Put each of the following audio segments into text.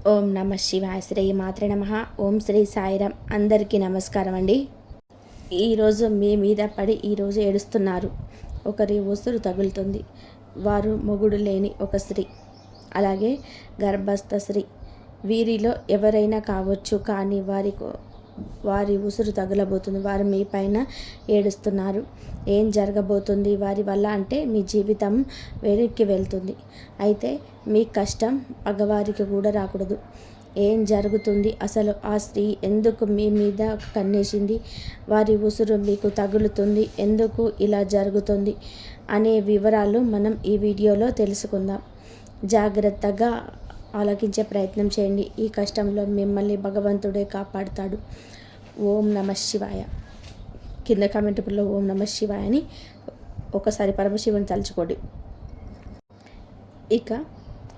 ఓం నమ శివాయ. శ్రీ మాత్రే నమ. ఓం శ్రీ సాయిరామ్. అందరికీ నమస్కారం అండి. ఈరోజు మీ మీద పడి ఈరోజు ఏడుస్తున్నారు. ఒకరి ఉసురు తగులుతుంది. వారు మొగుడు లేని ఒక స్త్రీ, అలాగే గర్భస్థ స్త్రీ. వీరిలో ఎవరైనా కావచ్చు, కానీ వారి ఉసురు తగలబోతుంది. వారు మీ పైన ఏడుస్తున్నారు. ఏం జరగబోతుంది వారి వల్ల అంటే మీ జీవితం వెనక్కి వెళ్తుంది. అయితే మీ కష్టం పగవారికి కూడా రాకూడదు. ఏం జరుగుతుంది అసలు? ఆ స్త్రీ ఎందుకు మీ మీద కన్నేసింది? వారి ఉసురు మీకు తగులుతుంది ఎందుకు ఇలా జరుగుతుంది అనే వివరాలు మనం ఈ వీడియోలో తెలుసుకుందాం. జాగ్రత్తగా ఆలకించే ప్రయత్నం చేయండి. ఈ కష్టంలో మిమ్మల్ని భగవంతుడే కాపాడుతాడు. ఓం నమ శివాయ. కింద కామెంట్లో ఓం నమ శివాయ అని ఒకసారి పరమశివుని తలుచుకోండి. ఇక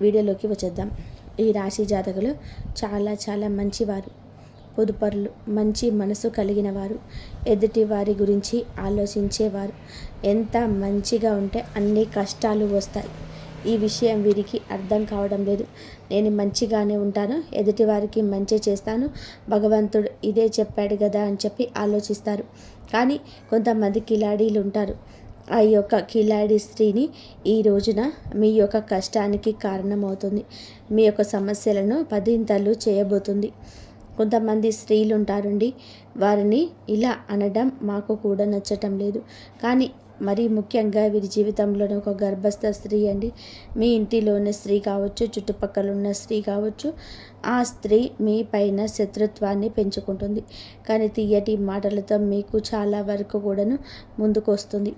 వీడియోలోకి వచ్చేద్దాం. ఈ రాశి జాతకులు చాలా మంచివారు, పొదుపరులు, మంచి మనసు కలిగిన వారు, ఎదుటి వారి గురించి ఆలోచించేవారు. ఎంత మంచిగా ఉంటే అన్ని కష్టాలు వస్తాయి. ఈ విషయం వీరికి అర్థం కావడం లేదు. నేను మంచిగానే ఉంటాను, ఎదుటి వారికి మంచి చేస్తాను, భగవంతుడు ఇదే చెప్పాడు కదా అని చెప్పి ఆలోచిస్తారు. కానీ కొంతమంది కిలాడీలు ఉంటారు. ఆ యొక్క కిలాడి స్త్రీని ఈ రోజున మీ యొక్క కష్టానికి కారణమవుతుంది. మీ యొక్క సమస్యలను పదింతలు చేయబోతుంది. కొంతమంది స్త్రీలు ఉంటారండి, వారిని ఇలా అనడం మాకు కూడా నచ్చటం లేదు. కానీ మరీ ముఖ్యంగా వీరి జీవితంలోనే ఒక గర్భస్థ స్త్రీ అండి. మీ ఇంటిలోని స్త్రీ కావచ్చు, చుట్టుపక్కల ఉన్న స్త్రీ కావచ్చు, ఆ స్త్రీ మీ పైన శత్రుత్వాన్ని పెంచుకుంటుంది. కానీ తీయటి మాటలతో మీకు చాలా వరకు కూడాను ముందుకు వస్తుంది.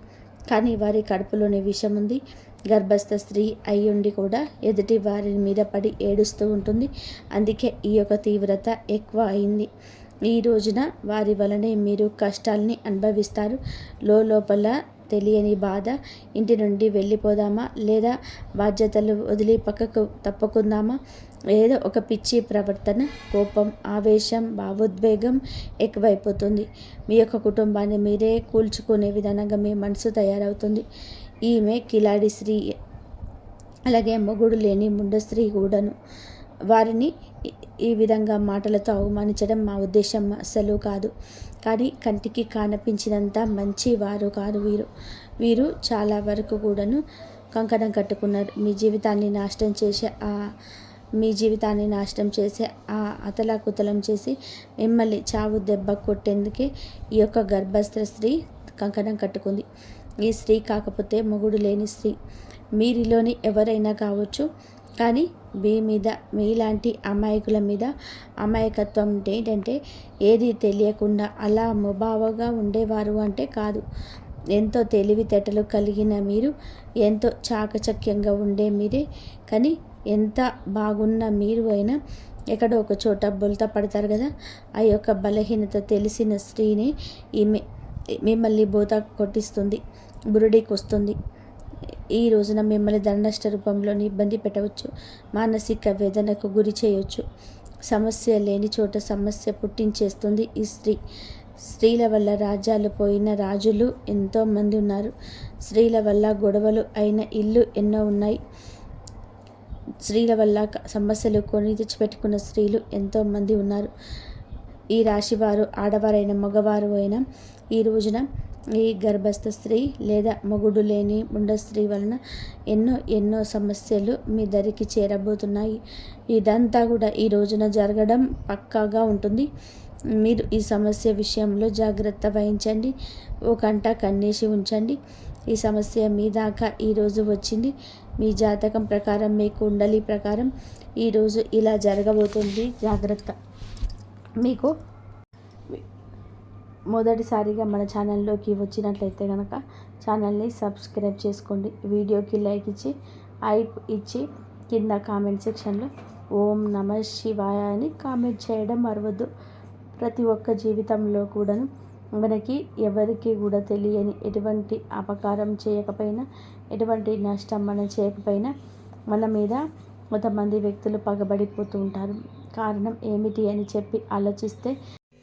కానీ వారి కడుపులోని విషం ఉంది. గర్భస్థ స్త్రీ అయ్యుండి కూడా ఎదుటి వారి మీద పడి ఏడుస్తూ ఉంటుంది. అందుకే ఈ యొక్క తీవ్రత ఎక్కువ అయింది. ఈ రోజున వారి వలనే మీరు కష్టాలని అనుభవిస్తారు. లోపల తెలియని బాధ. ఇంటి నుండి వెళ్ళిపోదామా, లేదా బాధ్యతలు వదిలి పక్కకు తప్పుకుందామా, ఏదో ఒక పిచ్చి ప్రవర్తన, కోపం, ఆవేశం, భావోద్వేగం ఎక్కువైపోతుంది. మీ యొక్క కుటుంబాన్ని మీరే కూల్చుకునే విధానంగా మీ మనసు తయారవుతుంది. ఈమె కిలాడి స్త్రీ, అలాగే మొగుడు లేని ముండ స్త్రీ కూడాను. వారిని ఈ విధంగా మాటలతో అవమానించడం మా ఉద్దేశం అస్సలు కాదు. కానీ కంటికి కానపించినంత మంచి వారు కాదు వీరు చాలా వరకు కూడాను కంకణం కట్టుకున్నారు. మీ జీవితాన్ని నాశనం చేసే ఆ అతలాకుతలం చేసి మిమ్మల్ని చావు దెబ్బ కొట్టేందుకే ఈ యొక్క గర్భస్థ స్త్రీ కంకణం కట్టుకుంది. ఈ స్త్రీ కాకపోతే మొగుడు లేని స్త్రీ మీరిలోని ఎవరైనా కావచ్చు. కానీ మీలాంటి అమాయకుల మీద అమాయకత్వం ఏంటంటే ఏది తెలియకుండా అలా ముభావగా ఉండేవారు అంటే కాదు. ఎంతో తెలివితేటలు కలిగిన మీరు, ఎంతో చాకచక్యంగా ఉండే మీరే. కానీ ఎంత బాగున్న మీరు అయినా ఎక్కడో ఒక చోట బొల్తా పడతారు కదా. ఆ యొక్క బలహీనత తెలిసిన స్త్రీని ఈమె మిమ్మల్ని బోత కొట్టిస్తుంది, బురుడికి వస్తుంది. ఈ రోజున మిమ్మల్ని దండనష్ట రూపంలో ఇబ్బంది పెట్టవచ్చు, మానసిక వేదనకు గురి చేయవచ్చు. సమస్య లేని చోట సమస్య పుట్టించేస్తుంది ఈ స్త్రీ. స్త్రీల వల్ల రాజ్యాలు పోయిన రాజులు ఎంతోమంది ఉన్నారు. స్త్రీల వల్ల గొడవలు అయిన ఇల్లు ఎన్నో ఉన్నాయి. స్త్రీల వల్ల సమస్యలు కొని తెచ్చిపెట్టుకున్న స్త్రీలు ఎంతోమంది ఉన్నారు. ఈ రాశివారు, ఆడవారైన మగవారు అయినా ఈ రోజున ఈ గర్భస్థ స్త్రీ లేదా మొగుడు లేని ముండ స్త్రీ వలన ఎన్నో సమస్యలు మీ దరికి చేరబోతున్నాయి. ఇదంతా కూడా ఈ రోజున జరగడం పక్కాగా ఉంటుంది. మీరు ఈ సమస్య విషయంలో జాగ్రత్త వహించండి. ఓ కంట కన్నేసి ఉంచండి. ఈ సమస్య మీ దాకా ఈరోజు వచ్చింది. మీ జాతకం ప్రకారం, మీ కుండలి ప్రకారం ఈరోజు ఇలా జరగబోతుంది. జాగ్రత్త. మీకు మొదటిసారిగా మన ఛానల్లోకి వచ్చినట్లయితే కనుక ఛానల్ని సబ్స్క్రైబ్ చేసుకోండి. వీడియోకి లైక్ ఇచ్చి కింద కామెంట్ సెక్షన్లో ఓం నమ శివాయ అని కామెంట్ చేయడం మరవద్దు. ప్రతి ఒక్క జీవితంలో కూడాను మనకి ఎవరికి కూడా తెలియని ఎటువంటి అపకారం చేయకపోయినా, ఎటువంటి నష్టం మనం చేయకపోయినా మన మీద కొంతమంది వ్యక్తులు పగబడిపోతూ ఉంటారు. కారణం ఏమిటి అని చెప్పి ఆలోచిస్తే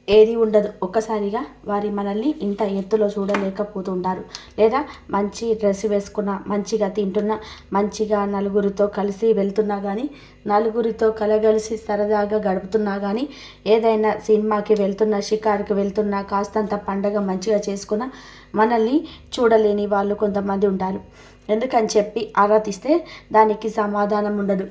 ఏది ఉండదు. ఒక్కసారిగా వారి మనల్ని ఇంత ఎత్తులో చూడలేకపోతుంటారు. లేదా మంచి డ్రెస్ వేసుకున్న, మంచిగా తింటున్నా, మంచిగా నలుగురితో కలిసి వెళ్తున్నా కానీ, నలుగురితో కలగలిసి సరదాగా గడుపుతున్నా కానీ, ఏదైనా సినిమాకి వెళ్తున్నా, షికారుకి వెళ్తున్నా, కాస్తంత పండగ మంచిగా చేసుకున్న మనల్ని చూడలేని వాళ్ళు కొంతమంది ఉంటారు. ఎందుకని చెప్పి ఆరా తీస్తే దానికి సమాధానం ఉండదు.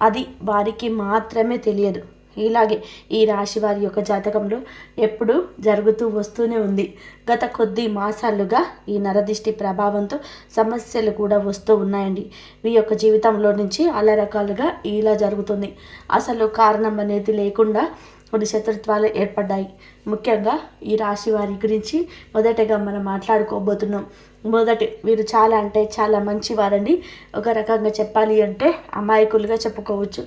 అది వారికి మాత్రమే తెలియదు. ఇలాగే ఈ రాశి వారి యొక్క జాతకంలో ఎప్పుడు జరుగుతూ వస్తూనే ఉంది. గత కొద్ది మాసాలుగా ఈ నరదిష్టి ప్రభావంతో సమస్యలు కూడా వస్తూ ఉన్నాయండి. మీ యొక్క జీవితంలో నుంచి అలా రకాలుగా ఇలా జరుగుతుంది. అసలు కారణం అనేది లేకుండా కొన్ని శత్రుత్వాలు ఏర్పడ్డాయి. ముఖ్యంగా ఈ రాశి వారి గురించి మొదటగా మనం మాట్లాడుకోబోతున్నాం. వీరు చాలా అంటే చాలా మంచివారండి. ఒక రకంగా చెప్పాలి అంటే అమాయకులుగా చెప్పుకోవచ్చు.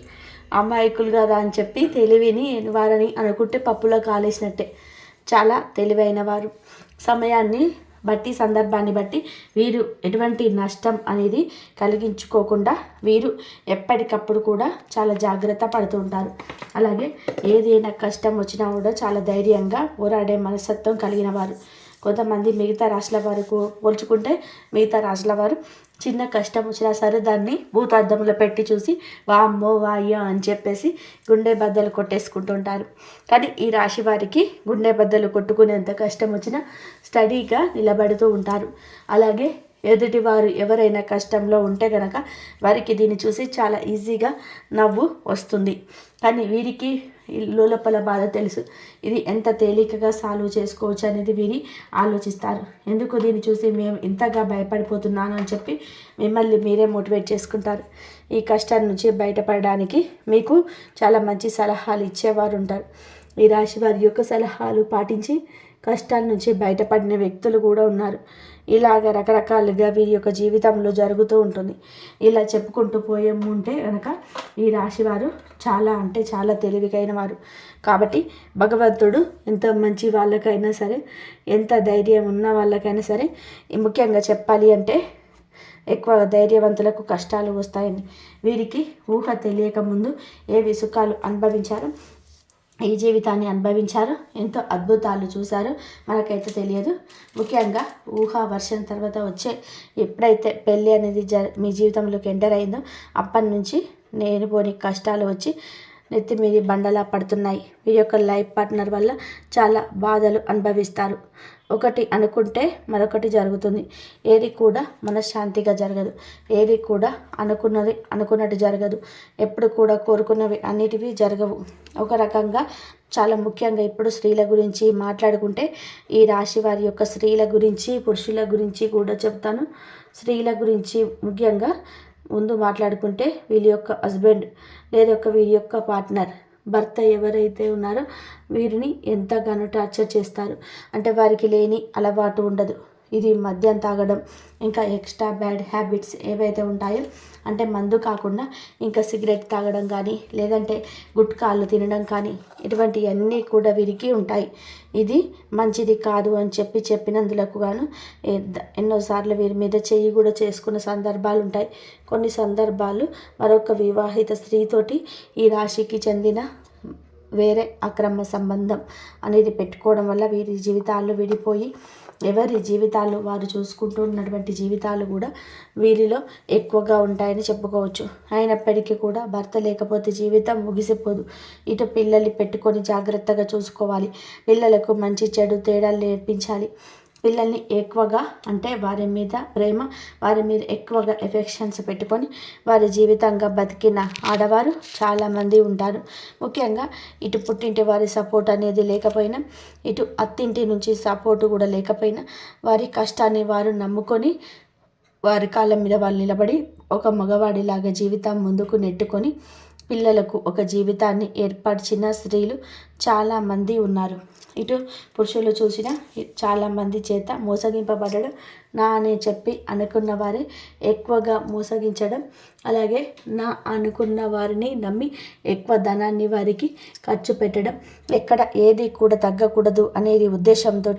అమాయకులు కదా అని చెప్పి తెలివిని వారని అనుకుంటే పప్పులో కాలేసినట్టే. చాలా తెలివైన వారు. సమయాన్ని బట్టి, సందర్భాన్ని బట్టి వీరు ఎటువంటి నష్టం అనేది కలిగించుకోకుండా వీరు ఎప్పటికప్పుడు కూడా చాలా జాగ్రత్త పడుతూ ఉంటారు. అలాగే ఏదైనా కష్టం వచ్చినా కూడా చాలా ధైర్యంగా పోరాడే మనస్తత్వం కలిగిన వారు. కొంతమంది మిగతా రాశుల వారికి పోల్చుకుంటే మిగతా రాశుల వారు చిన్న కష్టం వచ్చినా సరే దాన్ని భూతార్థంలో పెట్టి చూసి వామ్మో వాయ్యో అని చెప్పేసి గుండె బద్దలు కొట్టేసుకుంటుంటారు. కానీ ఈ రాశి వారికి గుండె బద్దలు కొట్టుకునేంత కష్టం వచ్చినా స్టడీగా నిలబడుతూ ఉంటారు. అలాగే ఎదుటివారు ఎవరైనా కష్టంలో ఉంటే కనుక వారికి దీన్ని చూసి చాలా ఈజీగా నవ్వు వస్తుంది. కానీ వీరికి లోపల బాధ తెలుసు. ఇది ఎంత తేలికగా సాల్వ్ చేసుకోవచ్చు అనేది వీరి ఆలోచిస్తారు. ఎందుకు దీన్ని చూసి మేము ఇంతగా భయపడిపోతున్నాను అని చెప్పి మిమ్మల్ని మీరే మోటివేట్ చేసుకుంటారు. ఈ కష్టాల నుంచి బయటపడడానికి మీకు చాలా మంచి సలహాలు ఇచ్చేవారు ఉంటారు. ఈ రాశి వారి యొక్క సలహాలు పాటించి కష్టాల నుంచి బయటపడిన వ్యక్తులు కూడా ఉన్నారు. ఇలాగ రకరకాలుగా వీరి యొక్క జీవితంలో జరుగుతూ ఉంటుంది. ఇలా చెప్పుకుంటూ పోయే ఉంటే కనుక ఈ రాశివారు చాలా అంటే చాలా తెలివికైన వారు. కాబట్టి భగవంతుడు ఎంత మంచి వాళ్ళకైనా సరే, ఎంత ధైర్యం ఉన్న వాళ్ళకైనా సరే, ముఖ్యంగా చెప్పాలి అంటే ఎక్కువ ధైర్యవంతులకు కష్టాలు వస్తాయని వీరికి ఊహ తెలియక ముందు ఏవి సుఖాలు అనుభవించారో, ఈ జీవితాన్ని అనుభవించారు, ఎంతో అద్భుతాలు చూశారు మనకైతే తెలియదు. ముఖ్యంగా ఊహా వర్షం తర్వాత వచ్చే ఎప్పుడైతే పెళ్ళి అనేది మీ జీవితంలోకి ఎంటర్ అయిందో అప్పటి నుంచి నేను పోని కష్టాలు వచ్చి నెత్తి మీది బండలా పడుతున్నాయి. వీరి యొక్క లైఫ్ పార్ట్నర్ వల్ల చాలా బాధలు అనుభవిస్తారు. ఒకటి అనుకుంటే మరొకటి జరుగుతుంది. ఏది కూడా మనశ్శాంతిగా జరగదు. ఏది కూడా అనుకున్నట్టు జరగదు. ఎప్పుడు కూడా కోరుకున్నవి అన్నిటివి జరగవు. ఒక రకంగా చాలా ముఖ్యంగా ఇప్పుడు స్త్రీల గురించి మాట్లాడుకుంటే ఈ రాశి వారి యొక్క స్త్రీల గురించి, పురుషుల గురించి కూడా చెప్తాను. స్త్రీల గురించి ముఖ్యంగా ముందు మాట్లాడుకుంటే వీళ్ళ యొక్క హస్బెండ్ లేదా వీరి యొక్క పార్ట్నర్, భర్త ఎవరైతే ఉన్నారో వీరిని ఎంతగానో టార్చర్ చేస్తారు. అంటే వారికి లేని అలవాటు ఉండదు. ఇది మద్యం తాగడం, ఇంకా ఎక్స్ట్రా బ్యాడ్ హ్యాబిట్స్ ఏవైతే ఉంటాయో, అంటే మందు కాకుండా ఇంకా సిగరెట్ తాగడం కానీ, లేదంటే గుట్కాలు తినడం కానీ, ఇటువంటివన్నీ కూడా వీరికి ఉంటాయి. ఇది మంచిది కాదు అని చెప్పినందులకు గాను ఎన్నోసార్లు వీరి మీద చెయ్యి కూడా చేసుకున్న సందర్భాలు ఉంటాయి. కొన్ని సందర్భాలు మరొక వివాహిత స్త్రీతోటి ఈ రాశికి చెందిన వేరే అక్రమ సంబంధం అనేది పెట్టుకోవడం వల్ల వీరి జీవితాలు విడిపోయి ఎవరి జీవితాలు వారు చూసుకుంటూ ఉన్నటువంటి జీవితాలు కూడా వీరిలో ఎక్కువగా ఉంటాయని చెప్పుకోవచ్చు. అయినప్పటికీ కూడా భర్త లేకపోతే జీవితం ముగిసిపోదు. ఇటు పిల్లల్ని పెట్టుకొని జాగ్రత్తగా చూసుకోవాలి. పిల్లలకు మంచి చెడు తేడాలు నేర్పించాలి. పిల్లల్ని ఎక్కువగా అంటే వారి మీద ప్రేమ, వారి మీద ఎక్కువగా ఎఫెక్షన్స్ పెట్టుకొని వారి జీవితంగా బతికిన ఆడవారు చాలామంది ఉంటారు. ముఖ్యంగా ఇటు పుట్టింటి వారి సపోర్ట్ అనేది లేకపోయినా, ఇటు అత్తింటి నుంచి సపోర్టు కూడా లేకపోయినా, వారి కష్టాన్ని వారు నమ్ముకొని వారి కాళ్ళ మీద వాళ్ళు నిలబడి ఒక మగవాడిలాగా జీవితం ముందుకు నెట్టుకొని పిల్లలకు ఒక జీవితాన్ని ఏర్పరిచిన స్త్రీలు చాలామంది ఉన్నారు. ఇటు పురుషులు చూసిన చాలామంది చేత మోసగింపబడడం, నా అని చెప్పి అనుకున్న వారే ఎక్కువగా మోసగించడం, అలాగే నా అనుకున్న వారిని నమ్మి ఎక్కువ ధనాన్ని వారికి ఖర్చు పెట్టడం, ఎక్కడ ఏది కూడా తగ్గకూడదు అనేది ఉద్దేశంతో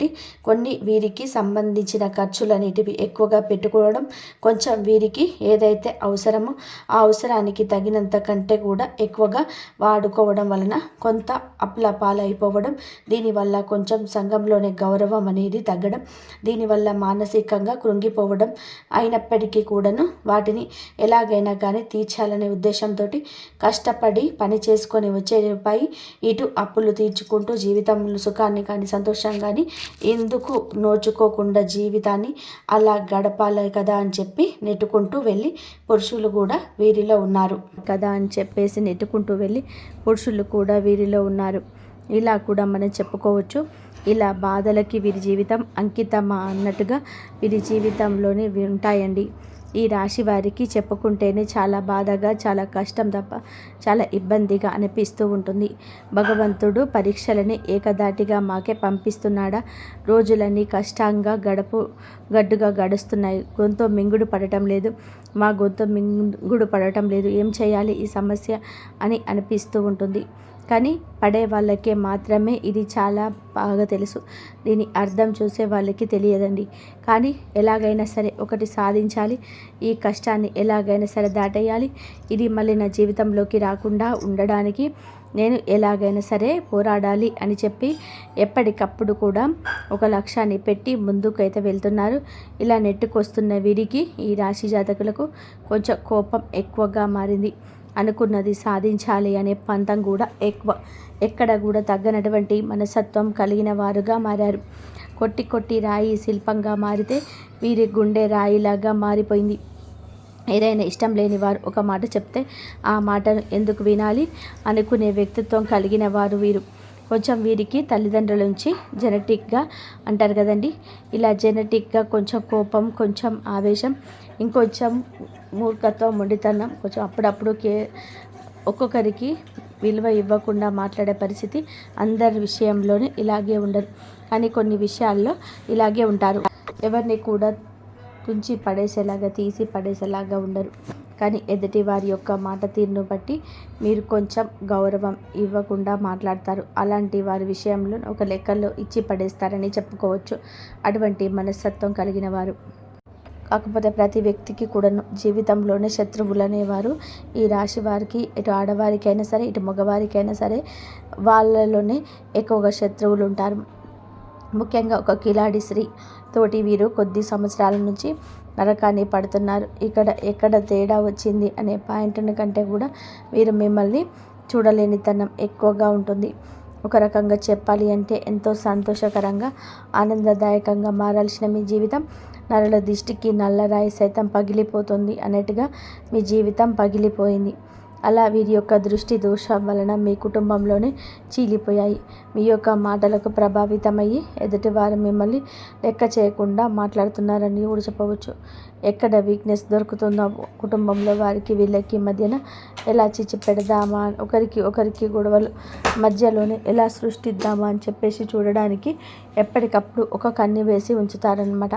కొన్ని వీరికి సంబంధించిన ఖర్చులన్నిటివి ఎక్కువగా పెట్టుకోవడం, కొంచెం వీరికి ఏదైతే అవసరమో ఆ అవసరానికి తగినంత కంటే కూడా ఎక్కువగా వాడుకోవడం వలన కొంత అప్ల అప్పుల పాలైపోవడం, దీనివల్ల కొంచెం సంఘంలోనే గౌరవం అనేది తగ్గడం, దీనివల్ల మానసికంగా కృంగిపోవడం, అయినప్పటికీ కూడాను వాటిని ఎలాగైనా కానీ తీర్చాలనే ఉద్దేశంతో కష్టపడి పని చేసుకొని వచ్చే రూపాయి ఇటు అప్పులు తీర్చుకుంటూ జీవితంలో సుఖాన్ని కానీ సంతోషం కానీ ఎందుకు నోచుకోకుండా జీవితాన్ని అలా గడపాలి కదా అని చెప్పి నెట్టుకుంటూ వెళ్ళి పురుషులు కూడా వీరిలో ఉన్నారు కదా అని చెప్పేసి నెట్టుకుంటూ వెళ్ళి పురుషులు కూడా వీరిలో ఉన్నారు. ఇలా కూడా మనం చెప్పుకోవచ్చు. ఇలా బాధలకి వీరి జీవితం అంకితమా అన్నట్టుగా వీరి జీవితంలోనే ఉంటాయండి. ఈ రాశి వారికి చెప్పుకుంటేనే చాలా బాధగా, చాలా కష్టం తప్ప చాలా ఇబ్బందిగా అనిపిస్తూ ఉంటుంది. భగవంతుడు పరీక్షలని ఏకదాటిగా మాకే పంపిస్తున్నాడా? రోజులన్నీ కష్టంగా గడ్డుగా గడుస్తున్నాయి. గొంతు మింగుడు పడటం లేదు, మా గొంతు మింగుడు పడటం లేదు, ఏం చేయాలి ఈ సమస్య అని అనిపిస్తూ ఉంటుంది. కానీ పడే వాళ్ళకే మాత్రమే ఇది చాలా బాగా తెలుసు. దీని అర్థం చూసే వాళ్ళకి తెలియదండి. కానీ ఎలాగైనా సరే ఒకటి సాధించాలి, ఈ కష్టాన్ని ఎలాగైనా సరే దాటేయాలి, ఇది మళ్ళీ నా జీవితంలోకి రాకుండా ఉండడానికి నేను ఎలాగైనా సరే పోరాడాలి అని చెప్పి ఎప్పటికప్పుడు కూడా ఒక లక్ష్యాన్ని పెట్టి ముందుకైతే వెళ్తున్నారు. ఇలా నెట్టుకొస్తున్న వీరికి, ఈ రాశి జాతకులకు కొంచెం కోపం ఎక్కువగా మారింది. అనుకున్నది సాధించాలి అనే పంతం కూడా ఎక్కువ. ఎక్కడ కూడా తగ్గనటువంటి మనస్తత్వం కలిగిన వారుగా మారారు. కొట్టి రాయి శిల్పంగా మారితే వీరి గుండె రాయిలాగా మారిపోయింది. ఏదైనా ఇష్టం లేని వారు ఒక మాట చెప్తే ఆ మాటను ఎందుకు వినాలి అనుకునే వ్యక్తిత్వం కలిగిన వారు వీరు. కొంచెం వీరికి తల్లిదండ్రుల నుంచి జెనెటిక్గా అంటారు కదండి, ఇలా జెనెటిక్గా కొంచెం కోపం, కొంచెం ఆవేశం, ఇంకొంచెం మూర్ఖత్వం, మొండితనం, కొంచెం అప్పుడప్పుడు ఒక్కొక్కరికి విలువ ఇవ్వకుండా మాట్లాడే పరిస్థితి అందరి విషయంలోనే ఇలాగే ఉండరు. కానీ కొన్ని విషయాల్లో ఇలాగే ఉంటారు. ఎవరిని కూడా తుంచి పడేసేలాగా, తీసి పడేసేలాగా ఉండరు. కానీ ఎదుటి వారి యొక్క మాట తీరును బట్టి మీరు కొంచెం గౌరవం ఇవ్వకుండా మాట్లాడతారు. అలాంటి వారి విషయంలో ఒక లెక్కల్లో ఇచ్చి పడేస్తారని చెప్పుకోవచ్చు. అటువంటి మనస్తత్వం కలిగిన వారు. కాకపోతే ప్రతి వ్యక్తికి కూడాను జీవితంలోనే శత్రువులు అనేవారు ఈ రాశి వారికి, ఇటు ఆడవారికైనా సరే ఇటు మగవారికైనా సరే వాళ్ళలోనే ఎక్కువగా శత్రువులు ఉంటారు. ముఖ్యంగా ఒక కిలాడి స్త్రీ తోటి వీరు కొద్ది సంవత్సరాల నుంచి నరకాన్ని పడుతున్నారు. ఎక్కడ తేడా వచ్చింది అనే పాయింట్ని కంటే కూడా వీరు మిమ్మల్ని చూడలేనితనం ఎక్కువగా ఉంటుంది. ఒక రకంగా చెప్పాలి అంటే ఎంతో సంతోషకరంగా, ఆనందదాయకంగా మారాల్సిన మీ జీవితం నరుల దిష్టికి నల్లరాయి సైతం పగిలిపోతుంది అన్నట్టుగా మీ జీవితం పగిలిపోయింది. అలా వీరి యొక్క దృష్టి దోషం వలన మీ కుటుంబంలోనే చీలిపోయాయి. మీ యొక్క మాటలకు ప్రభావితమయ్యి ఎదుటివారు మిమ్మల్ని లెక్క చేయకుండా మాట్లాడుతున్నారని కూడా చెప్పవచ్చు. ఎక్కడ వీక్నెస్ దొరుకుతుందో కుటుంబంలో వారికి వీళ్ళకి మధ్యన ఎలా చిచ్చు పెడదామా, ఒకరికి గొడవలు మధ్యలోనే ఎలా సృష్టిద్దామా అని చెప్పేసి చూడడానికి ఎప్పటికప్పుడు ఒక కన్ను వేసి ఉంచుతారనమాట.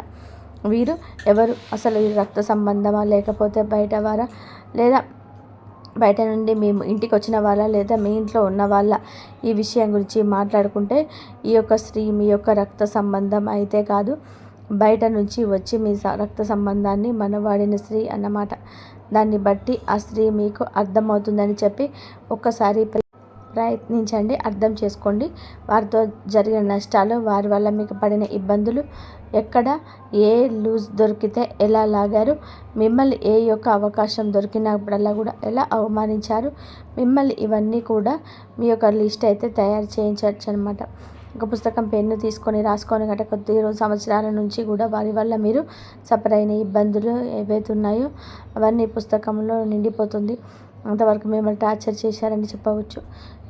వీరు ఎవరు, అసలు వీరు రక్త సంబంధమా, లేకపోతే బయట వారా, లేదా బయట నుండి మేము ఇంటికి వచ్చిన వాళ్ళ, లేదా మీ ఇంట్లో ఉన్న వాళ్ళ, ఈ విషయం గురించి మాట్లాడుకుంటే ఈ యొక్క స్త్రీ మీ యొక్క రక్త సంబంధం అయితే కాదు, బయట నుంచి వచ్చి మీ రక్త సంబంధాన్ని మనవాడిన స్త్రీ అన్నమాట. దాన్ని బట్టి ఆ స్త్రీ మీకు అర్థమవుతుందని చెప్పి ఒక్కసారి ప్రయత్నించండి, అర్థం చేసుకోండి. వారితో జరిగిన నష్టాలు, వారి వల్ల మీకు పడిన ఇబ్బందులు, ఎక్కడ ఏ లూజ్ దొరికితే ఎలా లాగారు, మిమ్మల్ని ఏ యొక్క అవకాశం దొరికినప్పుడల్లా కూడా ఎలా అవమానించారు, మిమ్మల్ని ఇవన్నీ కూడా మీ యొక్క లిస్ట్ అయితే తయారు చేయించవచ్చు అనమాట. ఒక పుస్తకం, పెన్ను తీసుకొని రాసుకొని గట్ట కొద్ది సంవత్సరాల నుంచి కూడా వారి వల్ల మీరు సఫర్ అయిన ఇబ్బందులు ఏవైతే ఉన్నాయో అవన్నీ పుస్తకంలో నిండిపోతుంది. అంతవరకు మిమ్మల్ని టార్చర్ చేశారని చెప్పవచ్చు.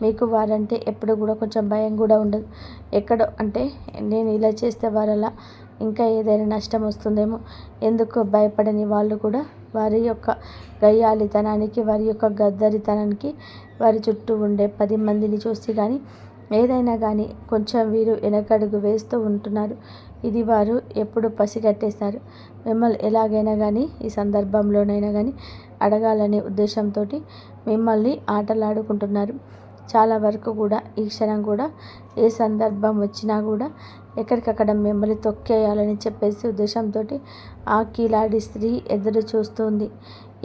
మీకు వారంటే ఎప్పుడు కూడా కొంచెం భయం కూడా ఉండదు. ఎక్కడో అంటే నేను ఇలా చేస్తే వారలా ఇంకా ఏదైనా నష్టం వస్తుందేమో, ఎందుకు భయపడని వాళ్ళు కూడా వారి యొక్క గయ్యాలితనానికి, వారి యొక్క గద్దరితనానికి, వారి చుట్టూ ఉండే 10 మందిని చూసి కానీ ఏదైనా కానీ కొంచెం వీరు వెనకడుగు వేస్తూ ఉంటున్నారు. ఇది వారు ఎప్పుడు పసిగట్టేస్తారు. మిమ్మల్ని ఎలాగైనా కానీ ఈ సందర్భంలోనైనా కానీ అడగాలనే ఉద్దేశంతో మిమ్మల్ని ఆటలాడుకుంటున్నారు. చాలా వరకు కూడా ఈ క్షణం కూడా ఏ సందర్భం వచ్చినా కూడా ఎక్కడికక్కడ మిమ్మల్ని తొక్కేయాలని చెప్పేసి ఉద్దేశంతో ఆ కిలాడి స్త్రీ ఎదురు చూస్తుంది.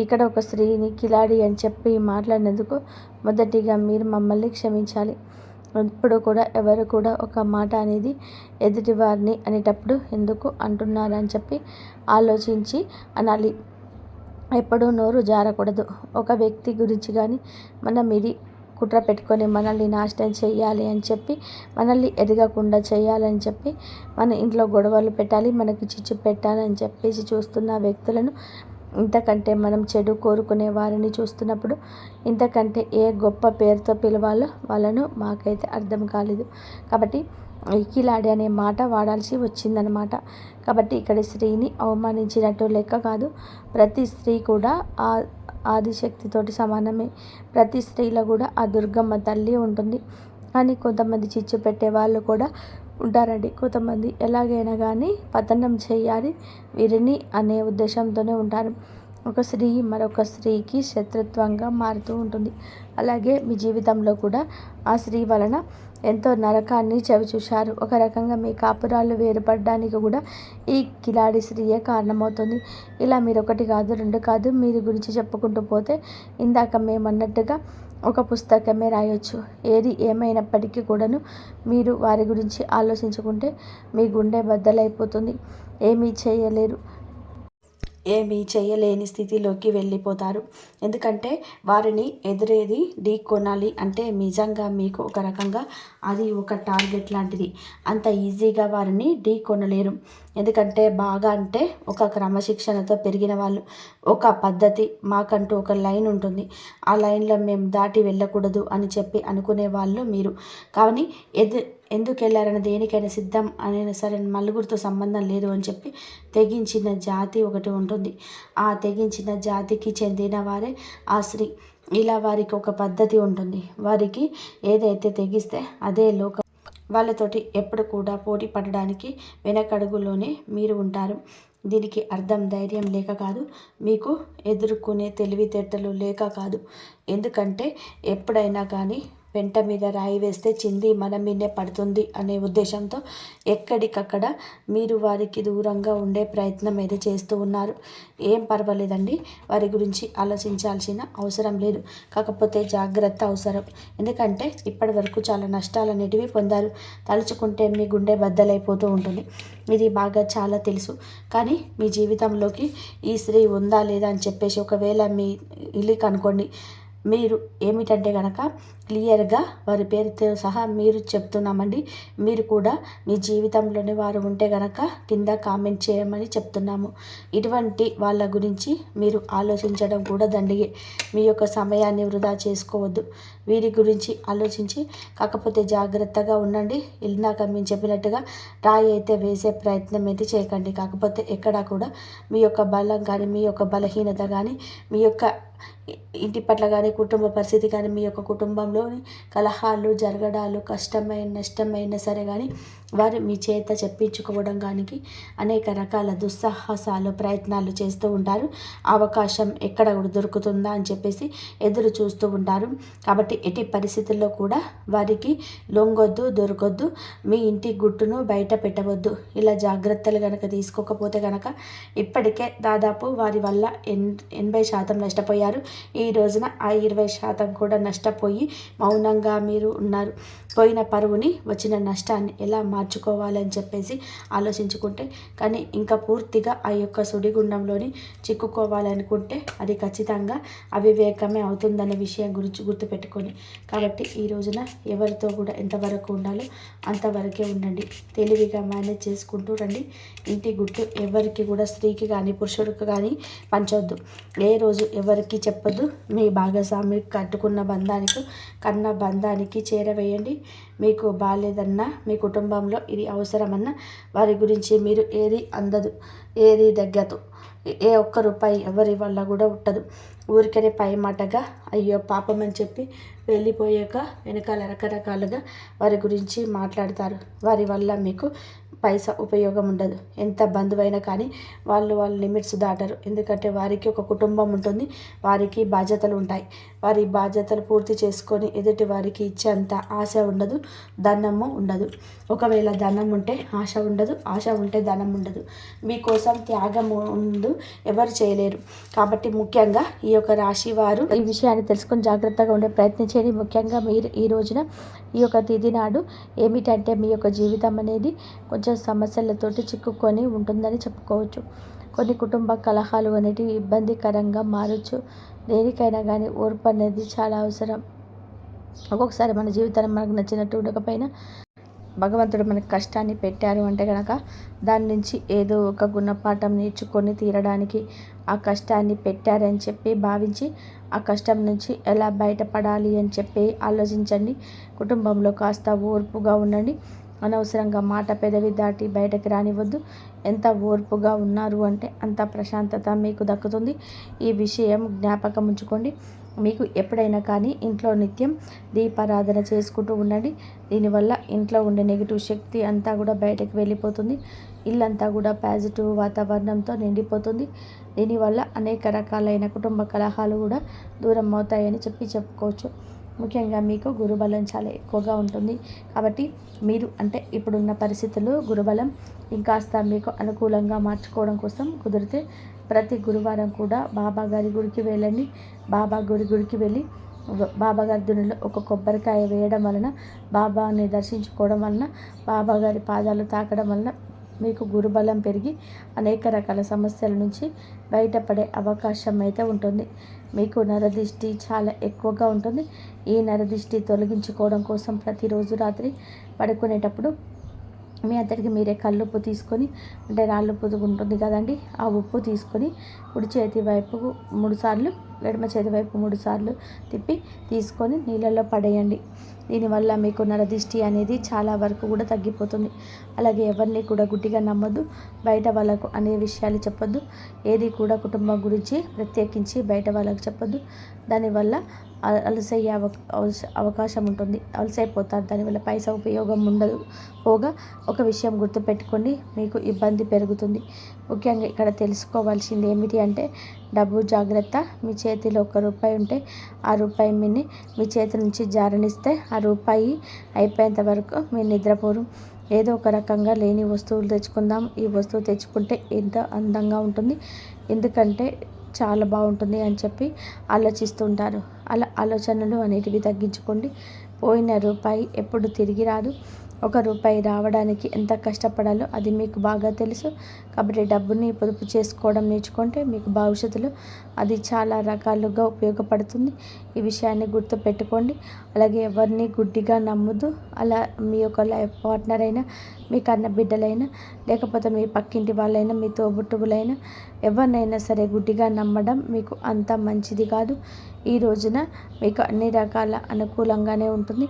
ఇక్కడ ఒక స్త్రీని కిలాడి అని చెప్పి మాట్లాడినందుకు మొదటిగా మీరు మమ్మల్ని క్షమించాలి. ఎప్పుడు కూడా ఎవరు కూడా ఒక మాట అనేది ఎదుటివారిని అనేటప్పుడు ఎందుకు అంటున్నారని చెప్పి ఆలోచించి అనాలి. ఎప్పుడూ నోరు జారకూడదు. ఒక వ్యక్తి గురించి కానీ మనం ఇది కుట్ర పెట్టుకొని మనల్ని నాశనం చేయాలి అని చెప్పి, మనల్ని ఎదగకుండా చేయాలని చెప్పి, మన ఇంట్లో గొడవలు పెట్టాలి, మనకి చిచ్చు పెట్టాలని చెప్పేసి చూస్తున్న వ్యక్తులను, ఇంతకంటే మనం చెడు కోరుకునే వారిని చూస్తున్నప్పుడు ఇంతకంటే ఏ గొప్ప పేరుతో పిలవాలో వాళ్ళను మాకైతే అర్థం కాలేదు. కాబట్టి కిలాడి అనే మాట వాడాల్సి వచ్చిందనమాట. కాబట్టి ఇక్కడ స్త్రీని అవమానించినట్టు లెక్క కాదు. ప్రతి స్త్రీ కూడా ఆ ఆదిశక్తితోటి సమానమే. ప్రతి స్త్రీలో కూడా ఆ దుర్గమ్మ తల్లి ఉంటుంది. కానీ కొంతమంది చిచ్చు పెట్టే వాళ్ళు కూడా ఉంటారండి. కొంతమంది ఎలాగైనా కానీ పతనం చేయాలి వీరిని అనే ఉద్దేశంతోనే ఉంటారు. ఒక స్త్రీ మరొక స్త్రీకి శత్రుత్వంగా మారుతూ ఉంటుంది. అలాగే మీ జీవితంలో కూడా ఆ స్త్రీ వలన ఎంతో నరకాన్ని చవిచూశారు. ఒక రకంగా మీ కాపురాలు వేరుపడడానికి కూడా ఈ కిలాడి స్త్రీయే కారణమవుతుంది. ఇలా మీరు ఒకటి కాదు, రెండు కాదు, మీరు గురించి చెప్పుకుంటూ పోతే ఇందాక మేమన్నట్టుగా ఒక పుస్తకమే రాయొచ్చు. ఏది ఏమైనప్పటికీ కూడాను మీరు వారి గురించి ఆలోచించుకుంటే మీ గుండె బద్దలైపోతుంది. ఏమీ చేయలేరు. ఏమీ చేయలేని స్థితిలోకి వెళ్ళిపోతారు. ఎందుకంటే వారిని ఎదురేది ఢీ కొనాలి అంటే నిజంగా మీకు ఒక రకంగా అది ఒక టార్గెట్ లాంటిది. అంత ఈజీగా వారిని ఢీ కొనలేరు. ఎందుకంటే బాగా అంటే ఒక క్రమశిక్షణతో పెరిగిన వాళ్ళు, ఒక పద్ధతి, మాకంటూ ఒక లైన్ ఉంటుంది, ఆ లైన్లో మేము దాటి వెళ్ళకూడదు అని చెప్పి అనుకునే వాళ్ళు మీరు. కానీ ఎందుకు వెళ్ళారని దేనికైనా సిద్ధం అయినా సరే నలుగురితో సంబంధం లేదు అని చెప్పి తెగించిన జాతి ఒకటి ఉంటుంది. ఆ తెగించిన జాతికి చెందిన వారే ఆ స్త్రీ. ఇలా వారికి ఒక పద్ధతి ఉంటుంది. వారికి ఏదైతే తెగిస్తే అదే లోకం. వాళ్ళతోటి ఎప్పుడు కూడా పోటీ పడడానికి వెనకడుగులోనే మీరు ఉంటారు. దీనికి అర్థం ధైర్యం లేక కాదు, మీకు ఎదుర్కొనే తెలివితేటలు లేక కాదు. ఎందుకంటే ఎప్పుడైనా కానీ పెంట మీద రాయి వేస్తే చింది మన మీదే పడుతుంది అనే ఉద్దేశంతో ఎక్కడికక్కడ మీరు వారికి దూరంగా ఉండే ప్రయత్నం అయితే చేస్తూ ఉన్నారు. ఏం పర్వాలేదండి, వారి గురించి ఆలోచించాల్సిన అవసరం లేదు. కాకపోతే జాగ్రత్త అవసరం. ఎందుకంటే ఇప్పటి వరకు చాలా నష్టాలు అనేటివి పొందారు. తలుచుకుంటే మీ గుండె బద్దలైపోతూ ఉంటుంది. ఇది బాగా చాలా తెలుసు. కానీ మీ జీవితంలోకి ఈ స్త్రీ ఉందా లేదా అని చెప్పేసి ఒకవేళ మీ ఇల్లు కనుక్కోండి. మీరు ఏమిటంటే కనుక క్లియర్గా వారి పేరుతో సహా మీరు చెప్తున్నామండి. మీరు కూడా మీ జీవితంలోనే వారు ఉంటే కనుక కింద కామెంట్ చేయమని చెప్తున్నాము. ఇటువంటి వాళ్ళ గురించి మీరు ఆలోచించడం కూడా దండిగే. మీ యొక్క సమయాన్ని వృధా చేసుకోవద్దు. వీరి గురించి ఆలోచించి కాకపోతే జాగ్రత్తగా ఉండండి. ఇందాక మేము చెప్పినట్టుగా రాయి అయితే వేసే ప్రయత్నం అయితే చేయకండి. కాకపోతే ఎక్కడా కూడా మీ యొక్క బలం కానీ, మీ యొక్క బలహీనత కానీ, మీ యొక్క ఇంటి పట్ల కానీ, కుటుంబ పరిస్థితి కానీ, మీ యొక్క కుటుంబంలోని కలహాలు జరగడాలు కష్టమైన నష్టమైనా సరే కానీ వారు మీ చేత చెప్పించుకోవడం కానీ అనేక రకాల దుస్సాహసాలు ప్రయత్నాలు చేస్తూ ఉంటారు. అవకాశం ఎక్కడ దొరుకుతుందా అని చెప్పేసి ఎదురు చూస్తూ ఉంటారు. కాబట్టి ఎట్టి పరిస్థితుల్లో కూడా వారికి లొంగొద్దు, దొరకొద్దు. మీ ఇంటి గుట్టును బయట పెట్టవద్దు. ఇలా జాగ్రత్తలు కనుక తీసుకోకపోతే కనుక ఇప్పటికే దాదాపు వారి వల్ల 80% నష్టపోయారు. ఈ రోజున ఆ 20% కూడా నష్టపోయి మౌనంగా మీరు ఉన్నారు. పోయిన పరువుని, వచ్చిన నష్టాన్ని ఎలా మార్చుకోవాలని చెప్పేసి ఆలోచించుకుంటే, కానీ ఇంకా పూర్తిగా ఆ యొక్క సుడిగుండంలోని చిక్కుకోవాలనుకుంటే అది ఖచ్చితంగా అవివేకమే అవుతుందనే విషయం గురించి గుర్తుపెట్టుకొని, కాబట్టి ఈ రోజున ఎవరితో కూడా ఎంతవరకు ఉండాలో అంతవరకే ఉండండి. తెలివిగా మేనేజ్ చేసుకుంటూ రండి. ఇంటి గుట్టు ఎవరికి కూడా స్త్రీకి కానీ పురుషుడికి కానీ పంచవద్దు. ఏ రోజు ఎవరికి చెప్పొద్దు. మీ భాగస్వామి కట్టుకున్న బంధానికి, కన్న బంధానికి చేరవేయండి. మీకు బాలేదన్నా, మీ కుటుంబంలో ఇది అవసరమన్నా వారి గురించి మీరు ఏది అందదు, ఏది దగ్గదు, ఏ ఒక్క రూపాయి ఎవరి వల్ల కూడా ఉట్టదు. ఊరికనే పై మాటగా అయ్యో పాపం అని చెప్పి వెళ్ళిపోయాక వెనకాల రకరకాలుగా వారి గురించి మాట్లాడతారు. వారి వల్ల మీకు పైసా ఉపయోగం ఉండదు. ఎంత బంధువైనా కానీ వాళ్ళ లిమిట్స్ దాటరు. ఎందుకంటే వారికి ఒక కుటుంబం ఉంటుంది, వారికి బాధ్యతలు ఉంటాయి. వారి బాధ్యతలు పూర్తి చేసుకొని ఎదుటి వారికి ఇచ్చేంత ఆశ ఉండదు, ధనము ఉండదు. ఒకవేళ ధనం ఉంటే ఆశ ఉండదు, ఆశ ఉంటే ధనం ఉండదు. మీకోసం త్యాగం ముందు ఎవరు చేయలేరు. కాబట్టి ముఖ్యంగా ఈ యొక్క రాశి వారు ఈ విషయాన్ని తెలుసుకొని జాగ్రత్తగా ఉండే ప్రయత్నం చేయండి. ముఖ్యంగా మీరు ఈ రోజున ఈ యొక్క తిథి నాడు ఏమిటంటే మీ యొక్క జీవితం అనేది కొంచెం సమస్యలతోటి చిక్కుకొని ఉంటుందని చెప్పుకోవచ్చు. కొన్ని కుటుంబ కలహాలు అనేటివి ఇబ్బందికరంగా మారచ్చు. దేనికైనా కానీ ఓర్పు అనేది చాలా అవసరం. ఒక్కొక్కసారి మన జీవితాన్ని మనకు నచ్చినట్టు ఉండకపోయినా భగవంతుడు మనకు కష్టాన్ని పెట్టారు అంటే కనుక దాని నుంచి ఏదో ఒక గుణపాఠం నేర్చుకొని తీరడానికి ఆ కష్టాన్ని పెట్టారని చెప్పి భావించి ఆ కష్టం నుంచి ఎలా బయటపడాలి అని చెప్పి ఆలోచించండి. కుటుంబంలో కాస్త ఓర్పుగా ఉండండి. అనవసరంగా మాట పెదవి దాటి బయటకు రానివ్వద్దు. ఎంత ఓర్పుగా ఉన్నారు అంటే అంత ప్రశాంతత మీకు దక్కుతుంది. ఈ విషయం జ్ఞాపకం ఉంచుకోండి. మీకు ఎప్పుడైనా కానీ ఇంట్లో నిత్యం దీపారాధన చేసుకుంటూ ఉండండి. దీనివల్ల ఇంట్లో ఉండే నెగిటివ్ శక్తి అంతా కూడా బయటకు వెళ్ళిపోతుంది. ఇల్లంతా కూడా పాజిటివ్ వాతావరణంతో నిండిపోతుంది. దీనివల్ల అనేక రకాలైన కుటుంబ కలహాలు కూడా దూరం అవుతాయని చెప్పుకోవచ్చు. ముఖ్యంగా మీకు గురుబలం చాలా ఎక్కువగా ఉంటుంది. కాబట్టి మీరు అంటే ఇప్పుడున్న పరిస్థితుల్లో గురుబలం ఇంకాస్త మీకు అనుకూలంగా మార్చుకోవడం కోసం కుదిరితే ప్రతి గురువారం కూడా బాబా గారి గుడికి వెళ్ళండి. బాబా గుడికి వెళ్ళి బాబా గారి దునిలో ఒక కొబ్బరికాయ వేయడం వలన, బాబాని దర్శించుకోవడం వలన, బాబా గారి పాదాలు తాకడం వలన మీకు గురుబలం పెరిగి అనేక రకాల సమస్యల నుంచి బయటపడే అవకాశం అయితే ఉంటుంది. మీకు నరదిష్టి చాలా ఎక్కువగా ఉంటుంది. ఈ నరదిష్టి తొలగించుకోవడం కోసం ప్రతిరోజు రాత్రి పడుకునేటప్పుడు మీ అంతటికి మీరే కల్లుప్పు తీసుకొని, అంటే రాళ్ళుప్పు ఉంటుంది కదండి, ఆ ఉప్పు తీసుకొని కుడి చేతి వైపు 3 సార్లు, ఎడమ చేతి వైపు 3 సార్లు తిప్పి తీసుకొని నీళ్ళల్లో పడేయండి. దీనివల్ల మీకు నరదిష్టి అనేది చాలా వరకు కూడా తగ్గిపోతుంది. అలాగే ఎవరిని కూడా గుడ్డిగా నమ్మొద్దు. బయట వాళ్ళకు అనే విషయాలు చెప్పొద్దు. ఏది కూడా కుటుంబం గురించి ప్రత్యేకించి బయట వాళ్ళకు చెప్పొద్దు. దానివల్ల అలసయ్యే అవకాశం ఉంటుంది. అలసైపోతారు. దానివల్ల పైసా ఉపయోగం ఉండదు. పోగా ఒక విషయం గుర్తుపెట్టుకోండి, మీకు ఇబ్బంది పెరుగుతుంది. ముఖ్యంగా ఇక్కడ తెలుసుకోవాల్సింది ఏమిటి అంటే డబ్బు జాగ్రత్త. మీ చేతిలో ₹1 ఉంటే ఆ రూపాయిని మీ చేతి నుంచి జారనిస్తే ఆ రూపాయి అయిపోయేంత వరకు మీరు నిద్రపోరు. ఏదో ఒక రకంగా లేని వస్తువులు తెచ్చుకుందాం, ఈ వస్తువు తెచ్చుకుంటే ఎంత అందంగా ఉంటుంది, ఎందుకంటే చాలా బాగుంటుంది అని చెప్పి ఆలోచిస్తుంటారు. అలా ఆలోచనలు అనేటివి తగ్గించుకోండి. పోయిన రూపాయి ఎప్పుడు తిరిగి రాదు. ₹1 రావడానికి ఎంత కష్టపడాలో అది మీకు బాగా తెలుసు. కాబట్టి డబ్బుని పొదుపు చేసుకోవడం నేర్చుకుంటే మీకు భవిష్యత్తులో అది చాలా రకాలుగా ఉపయోగపడుతుంది. ఈ విషయాన్ని గుర్తుపెట్టుకోండి. అలాగే ఎవరిని గుడ్డిగా నమ్మొద్దు. అలా మీ యొక్క లైఫ్ పార్ట్నర్ అయినా, మీ కన్న బిడ్డలైనా, లేకపోతే మీ పక్కింటి వాళ్ళైనా, మీ తోబుట్టువులైనా, ఎవరినైనా సరే గుడ్డిగా నమ్మడం మీకు అంత మంచిది కాదు. ఈ రోజున మీకు అన్ని రకాల అనుకూలంగానే ఉంటుంది.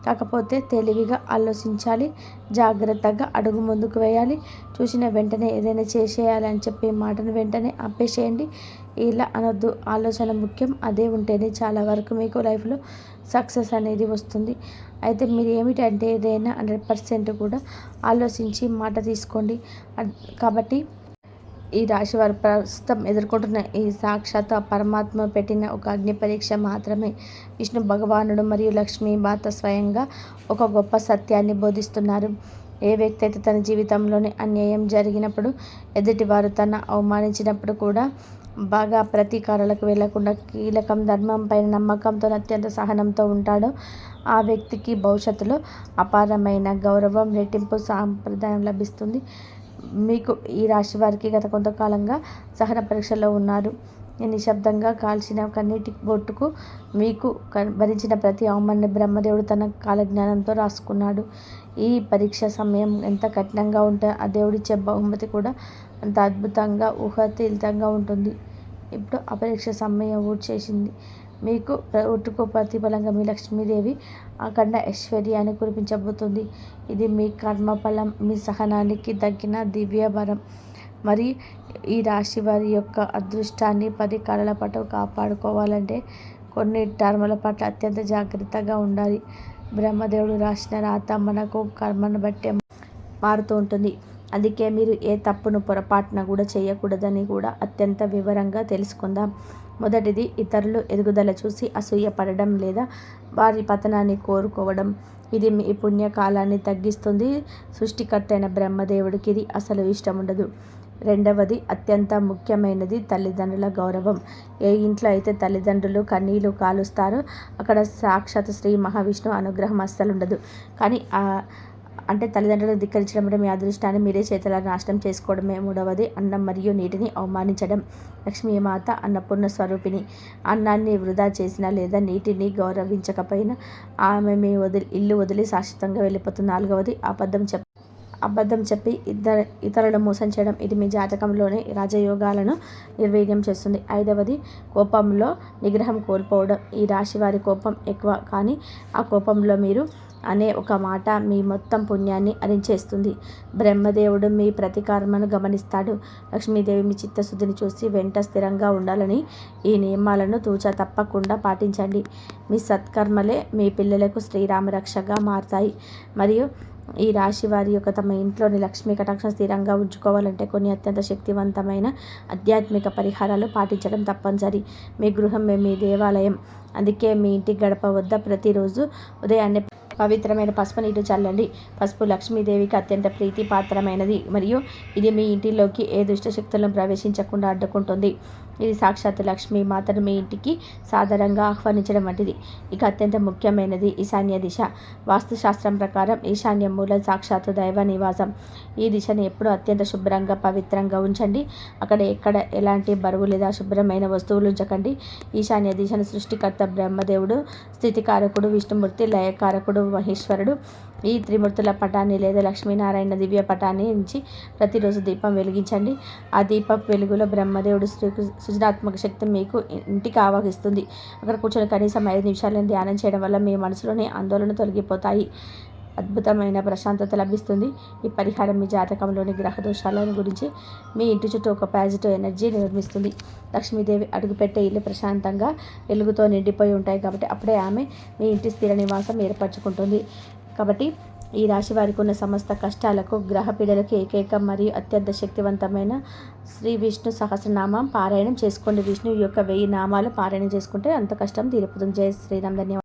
కాకపోతే తెలివిగా ఆలోచించాలి. జాగ్రత్తగా అడుగు ముందుకు వేయాలి. చూసిన వెంటనే ఏదైనా చేసేయాలని చెప్పి మాటను వెంటనే ఆపేసేయండి. ఇలా అనొద్దు. ఆలోచన ముఖ్యం. అదే ఉంటేనే చాలా వరకు మీకు లైఫ్లో సక్సెస్ అనేది వస్తుంది. అయితే మీరు ఏమిటంటే ఏదైనా 100% కూడా ఆలోచించి మాట తీసుకోండి. కాబట్టి ఈ రాశి వారు ప్రస్తుతం ఎదుర్కొంటున్న ఈ సాక్షాత్ పరమాత్మ పెట్టిన ఒక అగ్ని పరీక్ష మాత్రమే. విష్ణు భగవానుడు మరియు లక్ష్మీ మాత స్వయంగా ఒక గొప్ప సత్యాన్ని బోధిస్తున్నారు. ఏ వ్యక్తి అయితే తన జీవితంలోని అన్యాయం జరిగినప్పుడు, ఎదుటివారు తన అవమానించినప్పుడు కూడా బాగా ప్రతీకారాలకు వెళ్లకుండా కీలకం ధర్మం పైన నమ్మకంతో అత్యంత సహనంతో ఉంటాడో ఆ వ్యక్తికి భవిష్యత్తులో అపారమైన గౌరవం, రెట్టింపు సాంప్రదాయం లభిస్తుంది. మీకు ఈ రాశి వారికి గత కొంతకాలంగా సహన పరీక్షలో ఉన్నారు. నిశ్శబ్దంగా కాల్చిన కన్నీటి బొట్టుకు మీకు భరించిన ప్రతి అవమానాన్ని బ్రహ్మదేవుడు తన కాలజ్ఞానంతో రాసుకున్నాడు. ఈ పరీక్ష సమయం ఎంత కఠినంగా ఉంటే ఆ దేవుడిచ్చే బహుమతి కూడా అంత అద్భుతంగా ఊహాతీతంగా ఉంటుంది. ఇప్పుడు ఆ పరీక్ష సమయం ఊడ్చేసింది. మీకు ఒట్టుకు ప్రతిఫలంగా మీ లక్ష్మీదేవి అఖండ ఐశ్వర్యాన్ని కురిపించబోతుంది. ఇది మీ కర్మఫలం, మీ సహనానికి తగ్గిన దివ్య వరం. మరి ఈ రాశి వారి యొక్క అదృష్టాన్ని 10 కాలాల పాటు కాపాడుకోవాలంటే కొన్ని టర్ముల పట్ల అత్యంత జాగ్రత్తగా ఉండాలి. బ్రహ్మదేవుడు రాసిన రాత మనకు కర్మను బట్టే మారుతూ ఉంటుంది. అందుకే మీరు ఏ తప్పును పొరపాటున కూడా చేయకూడదని కూడా అత్యంత వివరంగా తెలుసుకుందాం. మొదటిది, ఇతరులు ఎదుగుదల చూసి అసూయపడడం లేదా వారి పతనాన్ని కోరుకోవడం. ఇది మీ పుణ్యకాలాన్ని తగ్గిస్తుంది. సృష్టికర్త అయిన బ్రహ్మదేవుడికి ఇది అసలు ఇష్టం ఉండదు. రెండవది అత్యంత ముఖ్యమైనది తల్లిదండ్రుల గౌరవం. ఏ ఇంట్లో అయితే తల్లిదండ్రులు కన్నీళ్లు కాలుస్తారో అక్కడ సాక్షాత్ శ్రీ మహావిష్ణువు అనుగ్రహం అస్సలు ఉండదు. కానీ అంటే తల్లిదండ్రులను ధిక్కరించడం అంటే మీ అదృష్టాన్ని మీరే చేతులారా నాశనం చేసుకోవడమే. మూడవది అన్నం మరియు నీటిని అవమానించడం. లక్ష్మీమాత అన్నపూర్ణ స్వరూపిణి. అన్నాన్ని వృధా చేసినా లేదా నీటిని గౌరవించకపోయినా ఆమె మీ ఇల్లు వదిలి శాశ్వతంగా వెళ్ళిపోతుంది. నాలుగవది అబద్ధం చెప్పి ఇతరులను మోసం చేయడం. ఇది మీ జాతకంలోనే రాజయోగాలను నిర్వీర్యం చేస్తుంది. ఐదవది కోపంలో నిగ్రహం కోల్పోవడం. ఈ రాశి వారి కోపం ఎక్కువ, కానీ ఆ కోపంలో మీరు అనే ఒక మాట మీ మొత్తం పుణ్యాన్ని హరించేస్తుంది. బ్రహ్మదేవుడు మీ ప్రతి కర్మను గమనిస్తాడు. లక్ష్మీదేవి మీ చిత్తశుద్ధిని చూసి వెంట స్థిరంగా ఉండాలని ఈ నియమాలను తూచా తప్పకుండా పాటించండి. మీ సత్కర్మలే మీ పిల్లలకు శ్రీరామరక్షగా మారతాయి. మరియు ఈ రాశి వారి యొక్క తమ ఇంట్లోని లక్ష్మీ కటాక్షం స్థిరంగా ఉంచుకోవాలంటే కొన్ని అత్యంత శక్తివంతమైన ఆధ్యాత్మిక పరిహారాలు పాటించడం తప్పనిసరి. మీ గృహం మీ దేవాలయం. అందుకే మీ ఇంటి గడప వద్ద ప్రతిరోజు ఉదయాన్నే పవిత్రమైన పసుపు నీరు చల్లండి. పసుపు లక్ష్మీదేవికి అత్యంత ప్రీతిపాత్రమైనది మరియు ఇది మీ ఇంటిలోకి ఏ దుష్ట శక్తులను ప్రవేశించకుండా అడ్డుకుంటుంది. ఇది సాక్షాత్ లక్ష్మీ మాతను మీ ఇంటికి సాదరంగా ఆహ్వానించడం వంటిది. ఇక అత్యంత ముఖ్యమైనది ఈశాన్య దిశ. వాస్తుశాస్త్రం ప్రకారం ఈశాన్య మూల సాక్షాత్తు దైవ నివాసం. ఈ దిశను ఎప్పుడూ అత్యంత శుభ్రంగా పవిత్రంగా ఉంచండి. అక్కడ ఎక్కడ ఎలాంటి బరువు లేదా శుభ్రమైన వస్తువులు ఉంచకండి. ఈశాన్య దిశను సృష్టికర్త బ్రహ్మదేవుడు, స్థితికారకుడు విష్ణుమూర్తి, లయకారకుడు మహేశ్వరుడు ఈ త్రిమూర్తుల పటాన్ని లేదా లక్ష్మీనారాయణ దివ్య పటాన్ని నుంచి ప్రతిరోజు దీపం వెలిగించండి. ఆ దీపపు వెలుగులో బ్రహ్మదేవుడు సృజనాత్మక శక్తి మీకు ఇంటికి ఆవాహిస్తుంది. అక్కడ కూర్చొని కనీసం 5 నిమిషాలను ధ్యానం చేయడం వల్ల మీ మనసులోని ఆందోళన తొలగిపోతాయి. అద్భుతమైన ప్రశాంతత లభిస్తుంది. ఈ పరిహారం మీ జాతకంలోని గ్రహ దోషాలను గురించి మీ ఇంటి చుట్టూ ఒక పాజిటివ్ ఎనర్జీ నిర్మిస్తుంది. లక్ష్మీదేవి అడుగుపెట్టే ఇల్లు ప్రశాంతంగా వెలుగుతో నిండిపోయి ఉంటాయి కాబట్టి అప్పుడే ఆమె మీ ఇంటి స్థిర నివాసం ఏర్పరచుకుంటుంది. కాబట్టి ఈ రాశి వారికి ఉన్న సమస్త కష్టాలకు, గ్రహ పీడలకు ఏకైక మరియు అత్యంత శక్తివంతమైన శ్రీ విష్ణు సహస్రనామం పారాయణం చేసుకోండి. విష్ణువు యొక్క 1000 నామాలు పారాయణం చేసుకుంటే అంత కష్టం తీరిపోతుంది. జై శ్రీరామ్. ధన్యవాదాలు.